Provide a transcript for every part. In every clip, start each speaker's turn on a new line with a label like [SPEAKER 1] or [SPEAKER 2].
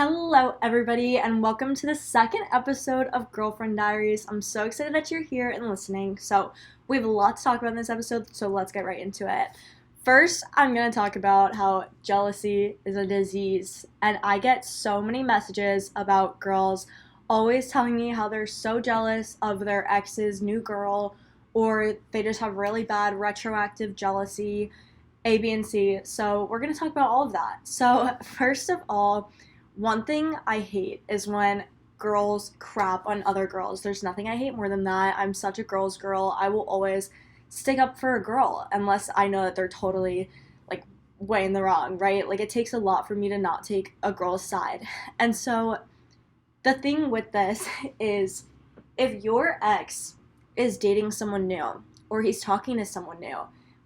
[SPEAKER 1] Hello, everybody, and welcome to the second episode of Girlfriend Diaries. I'm so excited that you're here and listening. So, we have a lot to talk about in this episode, so let's get right into it. First, I'm going to talk about how jealousy is a disease, and I get so many messages about girls always telling me how they're so jealous of their ex's new girl, or they just have really bad retroactive jealousy, A, B, and C. So, we're going to talk about all of that. So, first of all, one thing I hate is when girls crap on other girls. There's nothing I hate more than that. I'm such a girl's girl. I will always stick up for a girl unless I know that they're totally like way in the wrong, right? Like it takes a lot for me to not take a girl's side. And so the thing with this is if your ex is dating someone new or he's talking to someone new,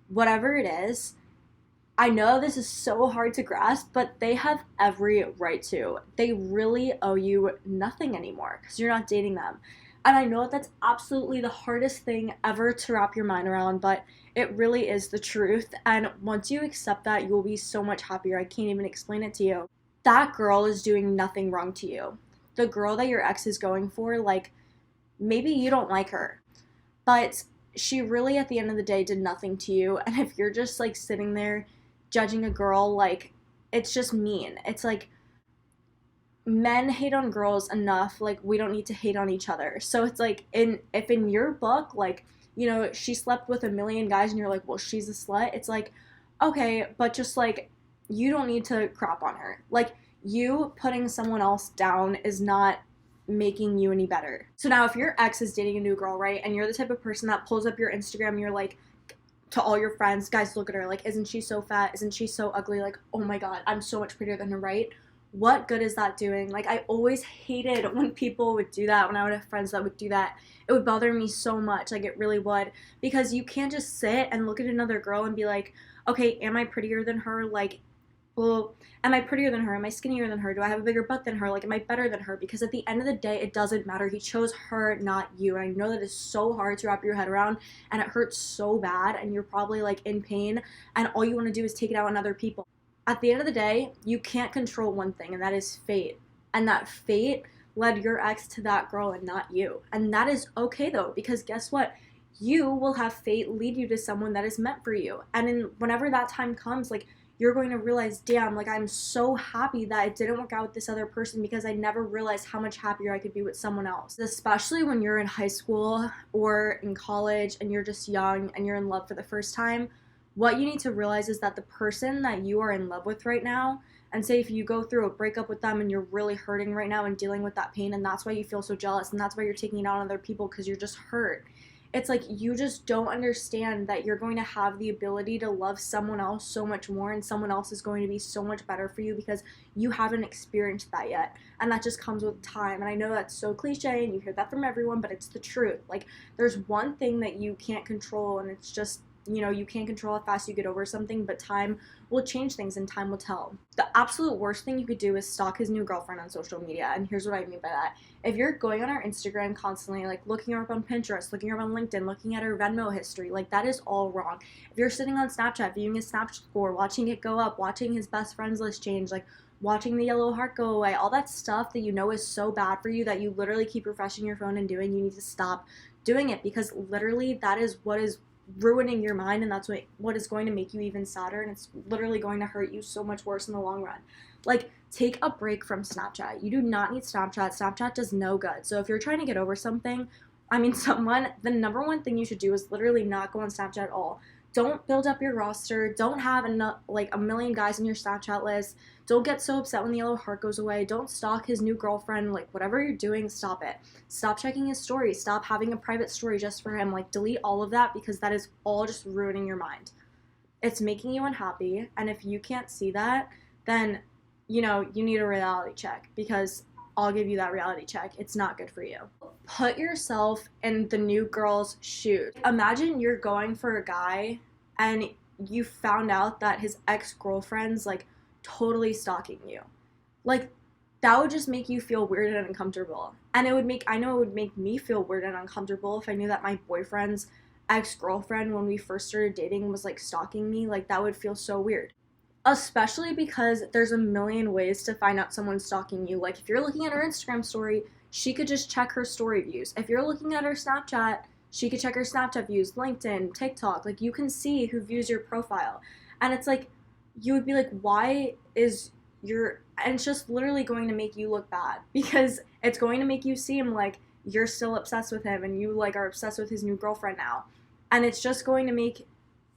[SPEAKER 1] whatever it is, I know this is so hard to grasp, but they have every right to. They really owe you nothing anymore because you're not dating them. And I know that's absolutely the hardest thing ever to wrap your mind around, but it really is the truth. And once you accept that, you'll be so much happier. I can't even explain it to you. That girl is doing nothing wrong to you. The girl that your ex is going for, like, maybe you don't like her, but she really, at the end of the day, did nothing to you. And if you're just, like, sitting there judging a girl, like, it's just mean. It's like men hate on girls enough, like we don't need to hate on each other. So it's like if in your book, like, she slept with a million guys and you're like, well, she's a slut. It's like, okay, but just like you don't need to crap on her. Like you putting someone else down is not making you any better. So now if your ex is dating a new girl, right, and you're the type of person that pulls up your Instagram and you're like, to all your friends, guys, look at her, like, isn't she so fat, isn't she so ugly, like, oh my god, I'm so much prettier than her, right? What good is that doing? Like, I always hated when people would do that. When I would have friends that would do that, it would bother me so much, like it really would, because you can't just sit and look at another girl and be like, okay, am I prettier than her? Like, well, am I prettier than her? Am I skinnier than her? Do I have a bigger butt than her? Like, am I better than her? Because at the end of the day, it doesn't matter. He chose her, not you. And I know that is so hard to wrap your head around, and it hurts so bad, and you're probably like in pain, and all you want to do is take it out on other people. At the end of the day, you can't control one thing, and that is fate. And that fate led your ex to that girl and not you. And that is okay though, because guess what? You will have fate lead you to someone that is meant for you. And whenever that time comes, like, you're going to realize, damn, like, I'm so happy that it didn't work out with this other person because I never realized how much happier I could be with someone else. Especially when you're in high school or in college and you're just young and you're in love for the first time, what you need to realize is that the person that you are in love with right now, and say if you go through a breakup with them and you're really hurting right now and dealing with that pain, and that's why you feel so jealous and that's why you're taking it out on other people because you're just hurt. It's like you just don't understand that you're going to have the ability to love someone else so much more, and someone else is going to be so much better for you because you haven't experienced that yet. And that just comes with time. And I know that's so cliche and you hear that from everyone, but it's the truth. Like, there's one thing that you can't control, and it's just, you can't control how fast you get over something, but time will change things and time will tell. The absolute worst thing you could do is stalk his new girlfriend on social media, and here's what I mean by that. If you're going on her Instagram constantly, like looking her up on Pinterest, looking her up on LinkedIn, looking at her Venmo history, like that is all wrong. If you're sitting on Snapchat, viewing his Snap score, watching it go up, watching his best friends list change, like watching the yellow heart go away, all that stuff that you know is so bad for you that you literally keep refreshing your phone and doing, you need to stop doing it, because literally that is what is ruining your mind, and that's what is going to make you even sadder, and it's literally going to hurt you so much worse in the long run. Like, take a break from Snapchat. You do not need Snapchat. Snapchat does no good. So if you're trying to get over something, someone, the number one thing you should do is literally not go on Snapchat at all. Don't build up your roster. Don't have a million guys on your Snapchat list. Don't get so upset when the yellow heart goes away. Don't stalk his new girlfriend. Like, whatever you're doing, stop it. Stop checking his stories. Stop having a private story just for him. Like, delete all of that, because that is all just ruining your mind. It's making you unhappy, and if you can't see that, then, you need a reality check, because I'll give you that reality check. It's not good for you. Put yourself in the new girl's shoes. Imagine you're going for a guy and you found out that his ex-girlfriend's like totally stalking you. Like, that would just make you feel weird and uncomfortable. And I know it would make me feel weird and uncomfortable if I knew that my boyfriend's ex-girlfriend, when we first started dating, was like stalking me. Like, that would feel so weird. Especially because there's a million ways to find out someone's stalking you. Like if you're looking at her Instagram story, she could just check her story views. If you're looking at her Snapchat, she could check her Snapchat views, LinkedIn, TikTok. Like you can see who views your profile. And it's like you would be like, why is your and it's just literally going to make you look bad because it's going to make you seem like you're still obsessed with him and you like are obsessed with his new girlfriend now. And it's just going to make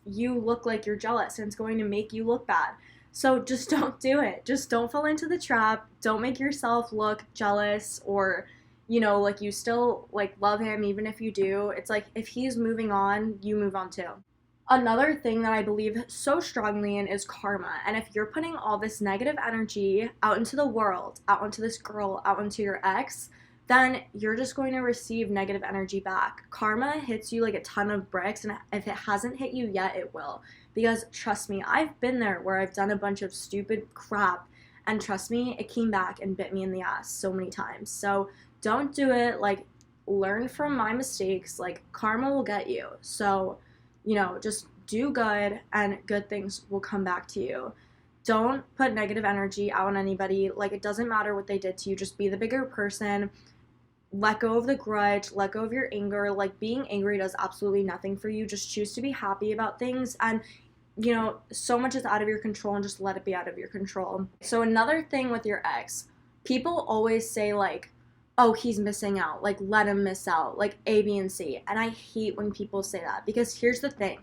[SPEAKER 1] you look like you're jealous and it's going to make you look bad. So just don't do it. Just don't fall into the trap. Don't make yourself look jealous or like you still like love him even if you do. It's like if he's moving on, you move on too. Another thing that I believe so strongly in is karma. And if you're putting all this negative energy out into the world, out into this girl, out into your ex, then you're just going to receive negative energy back. Karma hits you like a ton of bricks, and if it hasn't hit you yet, it will. Because trust me, I've been there where I've done a bunch of stupid crap, and trust me, it came back and bit me in the ass so many times. So don't do it. Like, learn from my mistakes. Like, karma will get you. So, just do good, and good things will come back to you. Don't put negative energy out on anybody. Like, it doesn't matter what they did to you. Just be the bigger person. Let go of the grudge, let go of your anger. Like, being angry does absolutely nothing for you. Just choose to be happy about things, and so much is out of your control, and just let it be out of your control. So another thing with your ex, people always say like, oh, he's missing out, like let him miss out, like A, B, and C. And I hate when people say that, because here's the thing,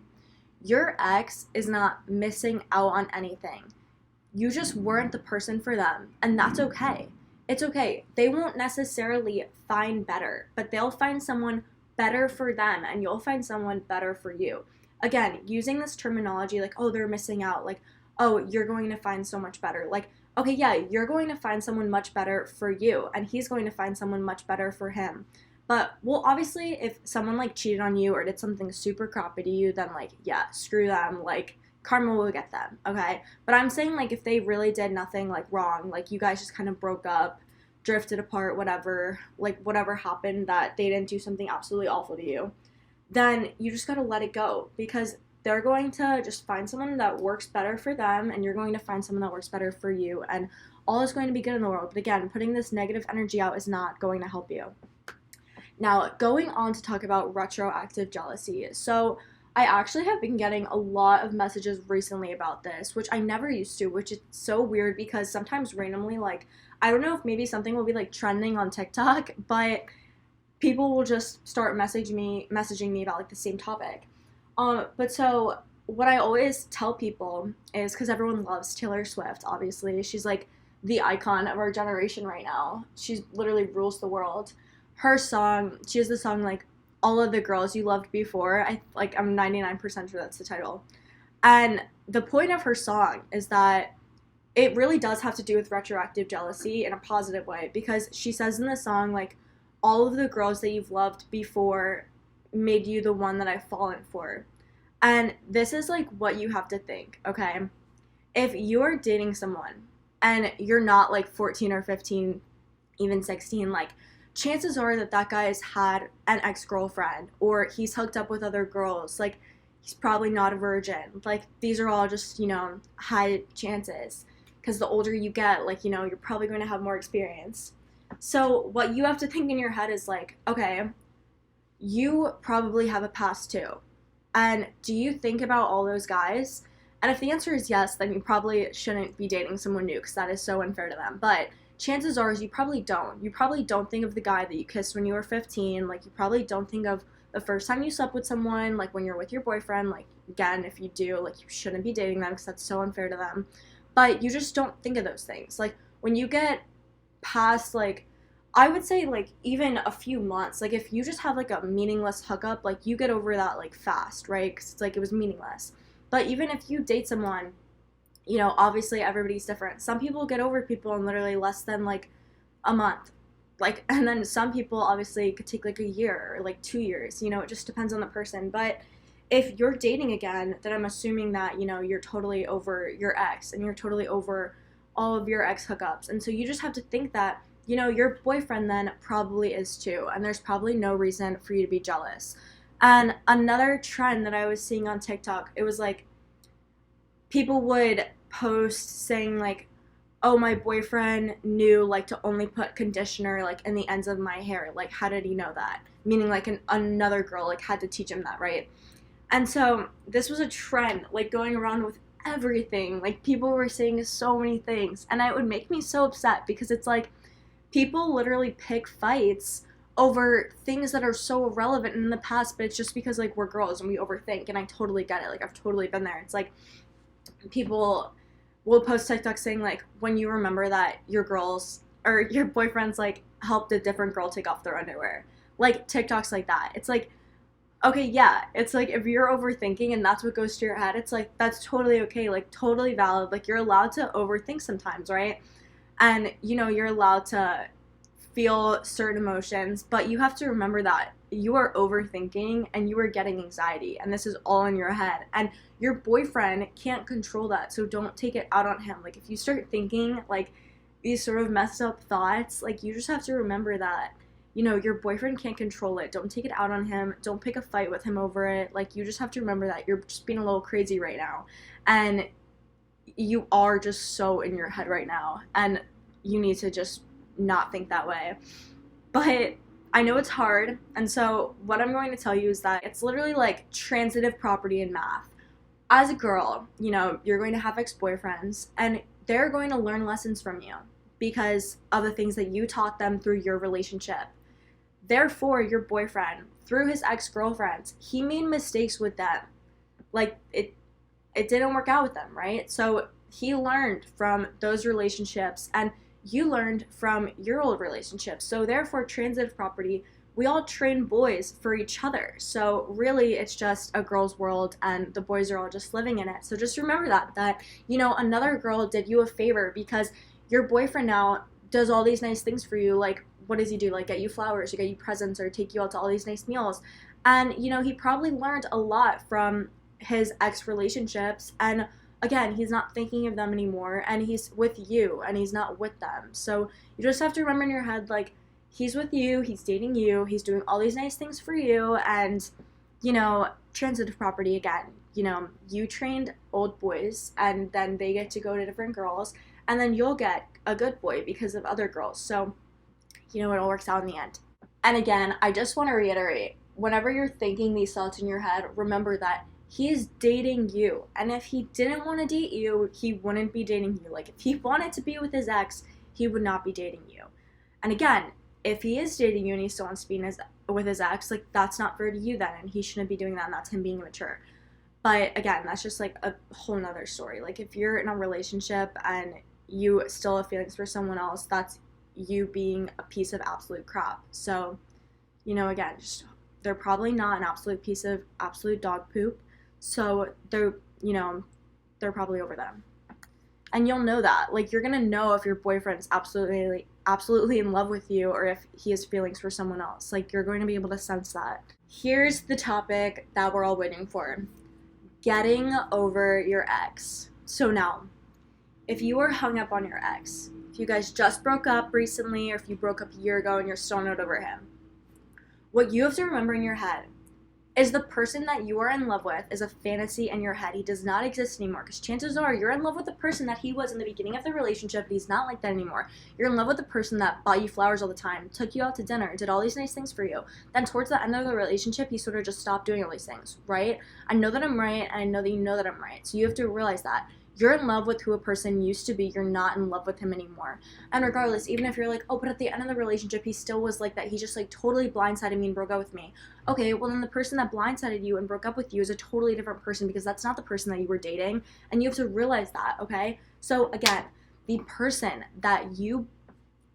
[SPEAKER 1] your ex is not missing out on anything. You just weren't the person for them, and that's okay. It's okay. They won't necessarily find better, but they'll find someone better for them, and you'll find someone better for you. Again, using this terminology like, oh, they're missing out, like, oh, you're going to find so much better. Like, okay, yeah, you're going to find someone much better for you, and he's going to find someone much better for him. But, well, obviously, if someone, like, cheated on you or did something super crappy to you, then, like, yeah, screw them. Like, karma will get them, okay? But I'm saying, like, if they really did nothing, like, wrong, like, you guys just kind of broke up, drifted apart, whatever, like, whatever happened that they didn't do something absolutely awful to you, then you just gotta let it go, because they're going to just find someone that works better for them, and you're going to find someone that works better for you, and all is going to be good in the world. But again, putting this negative energy out is not going to help you. Now, going on to talk about retroactive jealousy. So, I actually have been getting a lot of messages recently about this, which I never used to, which is so weird because sometimes randomly, like, I don't know if maybe something will be like trending on TikTok, but people will just start messaging me about like the same topic. But so what I always tell people is, because everyone loves Taylor Swift, obviously, she's like the icon of our generation right now. She literally rules the world. Her song, she has the song like All of the Girls You Loved Before. I'm 99% sure that's the title. And the point of her song is that it really does have to do with retroactive jealousy in a positive way, because she says in the song, like, all of the girls that you've loved before made you the one that I've fallen for. And this is like what you have to think, okay? If you're dating someone and you're not like 14 or 15, even 16, like, chances are that that guy has had an ex-girlfriend or he's hooked up with other girls. Like, he's probably not a virgin. Like, these are all just, high chances. Because the older you get, like, you're probably going to have more experience. So what you have to think in your head is like, okay, you probably have a past too. And do you think about all those guys? And if the answer is yes, then you probably shouldn't be dating someone new, because that is so unfair to them. But chances are is you probably don't. You probably don't think of the guy that you kissed when you were 15. Like, you probably don't think of the first time you slept with someone, like when you're with your boyfriend. Like, again, if you do, like, you shouldn't be dating them, because that's so unfair to them. But you just don't think of those things. Like, when you get past, like, I would say, like, even a few months, like, if you just have, like, a meaningless hookup, like, you get over that, like, fast, right? Because it's, like, it was meaningless. But even if you date someone, obviously everybody's different. Some people get over people in literally less than, like, a month. Like, and then some people, obviously, could take, like, a year or, like, 2 years. It just depends on the person. But if you're dating again, then I'm assuming that, you're totally over your ex, and you're totally over all of your ex hookups. And so you just have to think that, your boyfriend then probably is too, and there's probably no reason for you to be jealous. And another trend that I was seeing on TikTok, it was like people would post saying like, oh, my boyfriend knew like to only put conditioner like in the ends of my hair. Like, how did he know that? Meaning like another girl like had to teach him that, right? And so this was a trend like going around with everything. Like people were saying so many things, and it would make me so upset because it's like people literally pick fights over things that are so irrelevant in the past, but it's just because like we're girls and we overthink, and I totally get it. Like I've totally been there. It's like people will post TikTok saying like when you remember that your girls or your boyfriends like helped a different girl take off their underwear. Like TikToks like that. It's like okay, yeah, it's like if you're overthinking and that's what goes to your head, it's like that's totally okay, like totally valid. Like you're allowed to overthink sometimes, right? And you're allowed to feel certain emotions, but you have to remember that you are overthinking and you are getting anxiety, and this is all in your head. And your boyfriend can't control that, so don't take it out on him. Like if you start thinking like these sort of messed up thoughts, like you just have to remember that your boyfriend can't control it. Don't take it out on him. Don't pick a fight with him over it. Like you just have to remember that you're just being a little crazy right now, and you are just so in your head right now, and you need to just not think that way. But I know it's hard, and so what I'm going to tell you is that it's literally like transitive property in math. As a girl, you're going to have ex-boyfriends, and they're going to learn lessons from you because of the things that you taught them through your relationship. Therefore, your boyfriend, through his ex-girlfriends, he made mistakes with them. Like it didn't work out with them, right? So he learned from those relationships, and you learned from your old relationships. So therefore, transitive property, we all train boys for each other. So really, it's just a girl's world, and the boys are all just living in it. So just remember that another girl did you a favor because your boyfriend now does all these nice things for you. Like, what does he do? Like, get you flowers, or get you presents, or take you out to all these nice meals. And, he probably learned a lot from his ex relationships. And again, he's not thinking of them anymore, and he's with you, and he's not with them. So you just have to remember in your head, like, he's with you, he's dating you, he's doing all these nice things for you, and, transitive property again. You trained old boys, and then they get to go to different girls, and then you'll get a good boy because of other girls. So, it all works out in the end. And again, I just want to reiterate, whenever you're thinking these thoughts in your head, remember that he's dating you. And if he didn't want to date you, he wouldn't be dating you. Like, if he wanted to be with his ex, he would not be dating you. And again, if he is dating you and he still wants to be with his ex, like, that's not fair to you then, and he shouldn't be doing that, and that's him being immature. But again, that's just like a whole nother story. Like, if you're in a relationship and you still have feelings for someone else, that's you being a piece of absolute crap. So, again, just they're probably not an absolute piece of absolute dog poop. So they're probably over them. And you'll know that. Like, you're going to know if your boyfriend's absolutely in love with you, or if he has feelings for someone else. Like, you're going to be able to sense that. Here's the topic that we're all waiting for. Getting over your ex. So now, if you were hung up on your ex, if you guys just broke up recently, or if you broke up a year ago and you're still not over him, what you have to remember in your head is the person that you are in love with is a fantasy in your head. He does not exist anymore, because chances are you're in love with the person that he was in the beginning of the relationship, but he's not like that anymore. You're in love with the person that bought you flowers all the time, took you out to dinner, did all these nice things for you. Then towards the end of the relationship, he sort of just stopped doing all these things, right? I know that I'm right, and I know that you know that I'm right. So you have to realize that. You're in love with who a person used to be. You're not in love with him anymore. And regardless, even if you're like, oh, but at the end of the relationship, he still was like that. He just like totally blindsided me and broke up with me. Okay, well then the person that blindsided you and broke up with you is a totally different person, because that's not the person that you were dating. And you have to realize that, okay? So again, the person that you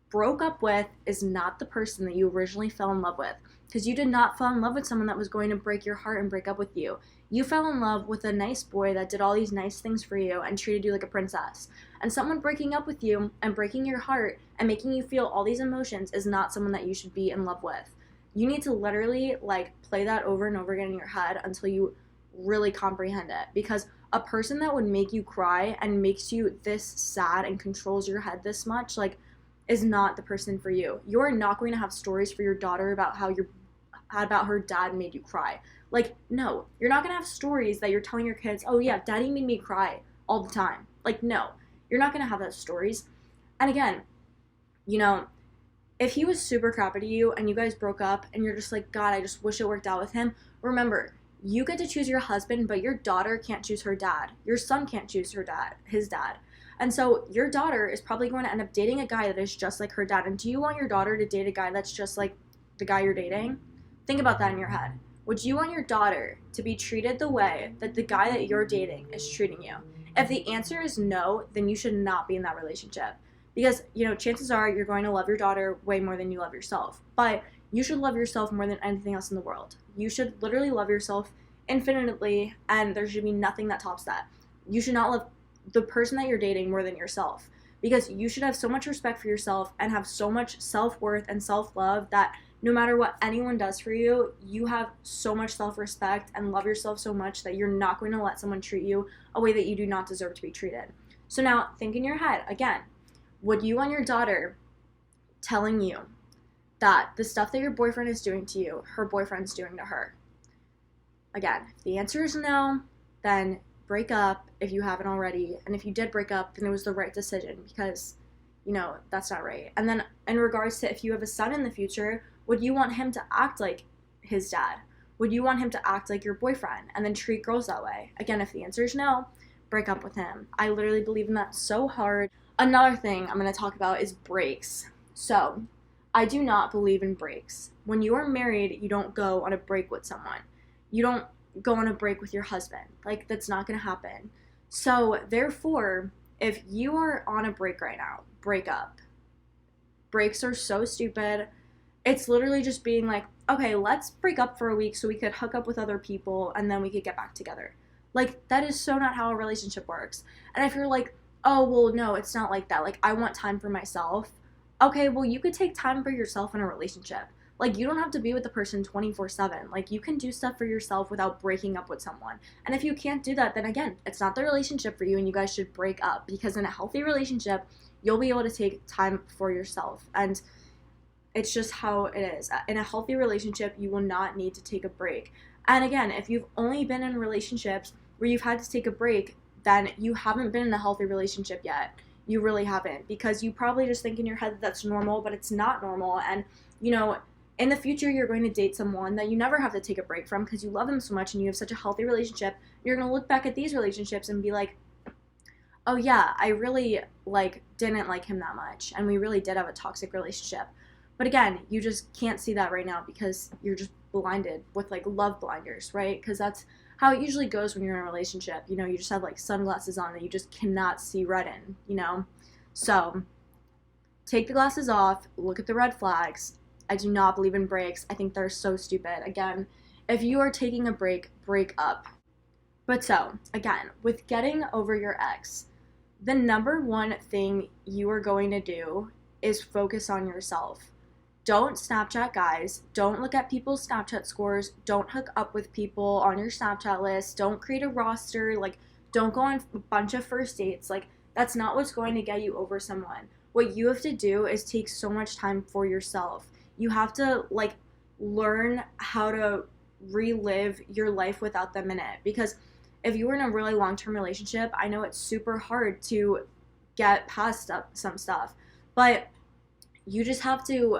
[SPEAKER 1] broke up with is not the person that you originally fell in love with, because you did not fall in love with someone that was going to break your heart and break up with you. You fell in love with a nice boy that did all these nice things for you and treated you like a princess. And someone breaking up with you and breaking your heart and making you feel all these emotions is not someone that you should be in love with. You need to literally like play that over and over again in your head until you really comprehend it. Because a person that would make you cry and makes you this sad and controls your head this much, like, is not the person for you. You're not going to have stories for your daughter about how her dad made you cry. Like, no, you're not going to have stories that you're telling your kids, oh yeah, daddy made me cry all the time. Like, no, you're not going to have those stories. And again, you know, if he was super crappy to you and you guys broke up and you're just like, God, I just wish it worked out with him, remember, you get to choose your husband, but your daughter can't choose her dad. Your son can't choose his dad. And so your daughter is probably going to end up dating a guy that is just like her dad. And do you want your daughter to date a guy that's just like the guy you're dating? Think about that in your head. Would you want your daughter to be treated the way that the guy that you're dating is treating you? If the answer is no, then you should not be in that relationship. Because, chances are you're going to love your daughter way more than you love yourself. But you should love yourself more than anything else in the world. You should literally love yourself infinitely, and there should be nothing that tops that. You should not love the person that you're dating more than yourself, because you should have so much respect for yourself and have so much self-worth and self-love that no matter what anyone does for you, you have so much self-respect and love yourself so much that you're not going to let someone treat you a way that you do not deserve to be treated. So now think in your head again, would you want your daughter telling you that the stuff that your boyfriend is doing to you, her boyfriend's doing to her? Again, if the answer is no, then break up if you haven't already. And if you did break up, then it was the right decision, because, that's not right. And then in regards to if you have a son in the future, would you want him to act like his dad? Would you want him to act like your boyfriend and then treat girls that way? Again, if the answer is no, break up with him. I literally believe in that so hard. Another thing I'm going to talk about is breaks. So, I do not believe in breaks. When you are married, you don't go on a break with someone. You don't go on a break with your husband. Like, that's not going to happen. So, therefore, if you are on a break right now, break up. Breaks are so stupid. It's literally just being like, okay, let's break up for a week so we could hook up with other people and then we could get back together. Like, that is so not how a relationship works. And if you're like, oh, well, no, it's not like that. Like, I want time for myself. Okay, well, you could take time for yourself in a relationship. Like, you don't have to be with the person 24/7. Like, you can do stuff for yourself without breaking up with someone. And if you can't do that, then again, it's not the relationship for you and you guys should break up. Because in a healthy relationship, you'll be able to take time for yourself. And it's just how it is. In a healthy relationship, you will not need to take a break. And again, if you've only been in relationships where you've had to take a break, then you haven't been in a healthy relationship yet. You really haven't, because you probably just think in your head that that's normal, but it's not normal. And, in the future, you're going to date someone that you never have to take a break from because you love them so much and you have such a healthy relationship. You're going to look back at these relationships and be like, oh yeah, I really, didn't like him that much. And we really did have a toxic relationship. But again, you just can't see that right now because you're just blinded with, love blinders, right? Because that's how it usually goes when you're in a relationship. You just have, sunglasses on that you just cannot see red in, So, take the glasses off, look at the red flags. I do not believe in breaks. I think they're so stupid. Again, if you are taking a break, break up. But so, again, with getting over your ex, the number one thing you are going to do is focus on yourself. Don't Snapchat guys. Don't look at people's Snapchat scores. Don't hook up with people on your Snapchat list. Don't create a roster. Don't go on a bunch of first dates. That's not what's going to get you over someone. What you have to do is take so much time for yourself. You have to, learn how to relive your life without them in it. Because if you were in a really long-term relationship, I know it's super hard to get past some stuff. But you just have to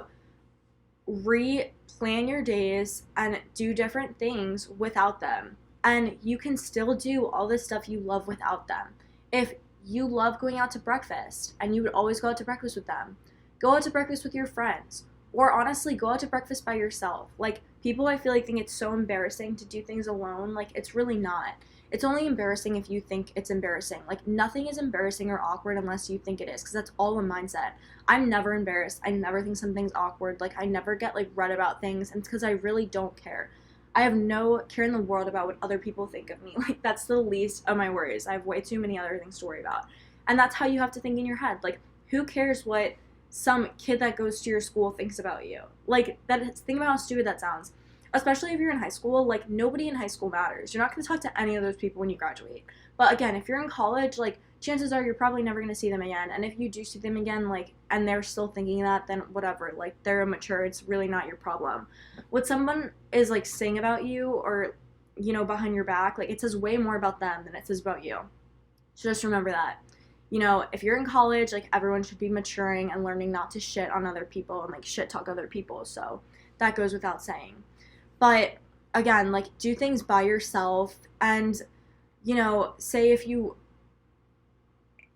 [SPEAKER 1] re-plan your days and do different things without them. And you can still do all this stuff you love without them. If you love going out to breakfast and you would always go out to breakfast with them, go out to breakfast with your friends. Or honestly, go out to breakfast by yourself. People I feel think it's so embarrassing to do things alone. It's really not. It's only embarrassing if you think it's embarrassing. Nothing is embarrassing or awkward unless you think it is, because that's all a mindset. I'm never embarrassed. I never think something's awkward. I never get, read about things, and it's because I really don't care. I have no care in the world about what other people think of me. That's the least of my worries. I have way too many other things to worry about. And that's how you have to think in your head. Who cares what some kid that goes to your school thinks about you? Think about how stupid that sounds. Especially if you're in high school, nobody in high school matters. You're not going to talk to any of those people when you graduate. But again, if you're in college, chances are you're probably never going to see them again. And if you do see them again, and they're still thinking that, then whatever. They're immature. It's really not your problem. What someone is, saying about you or, behind your back, it says way more about them than it says about you. So just remember that. you know, if you're in college, like everyone should be maturing and learning not to shit on other people and like shit talk other people. So that goes without saying. But again, like do things by yourself and, you know, say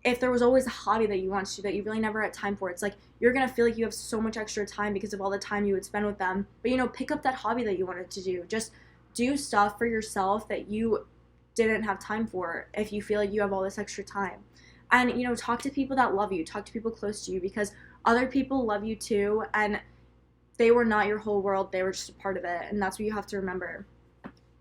[SPEAKER 1] if there was always a hobby that you wanted to do that you really never had time for, it's like you're gonna feel like you have so much extra time because of all the time you would spend with them. But you know, pick up that hobby that you wanted to do. Just do stuff for yourself that you didn't have time for if you feel like you have all this extra time. And you know, talk to people that love you, talk to people close to you because other people love you too, and they were not your whole world, they were just a part of it. And that's what you have to remember.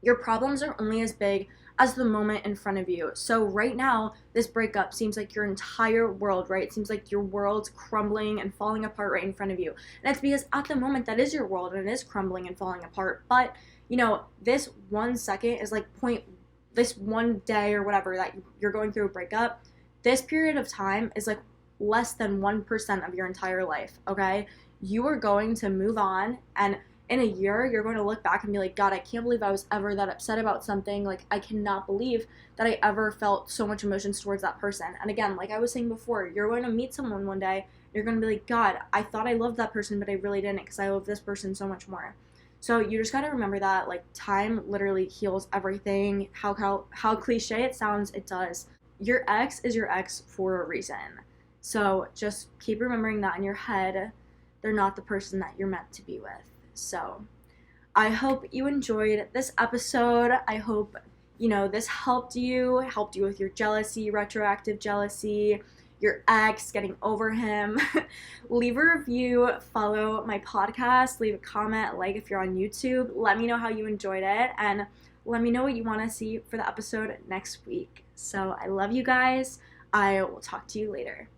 [SPEAKER 1] Your problems are only as big as the moment in front of you. So right now, this breakup seems like your entire world, right? It seems like your world's crumbling and falling apart right in front of you. And it's because at the moment that is your world and it is crumbling and falling apart. But, you know, this 1 second is like this one day or whatever that you're going through a breakup. This period of time is like less than 1% of your entire life, okay? You are going to move on, and in a year, you're going to look back and be like, God, I can't believe I was ever that upset about something. Like, I cannot believe that I ever felt so much emotions towards that person. And again, like I was saying before, you're going to meet someone one day, you're going to be like, God, I thought I loved that person, but I really didn't because I love this person so much more. So you just got to remember that, like, time literally heals everything. How cliche it sounds, it does. Your ex is your ex for a reason. So just keep remembering that in your head. They're not the person that you're meant to be with. So I hope you enjoyed this episode. I hope, you know, this helped you with your jealousy, retroactive jealousy, your ex, getting over him. Leave a review, follow my podcast, leave a comment, like if you're on YouTube. Let me know how you enjoyed it, and let me know what you want to see for the episode next week. So I love you guys. I will talk to you later.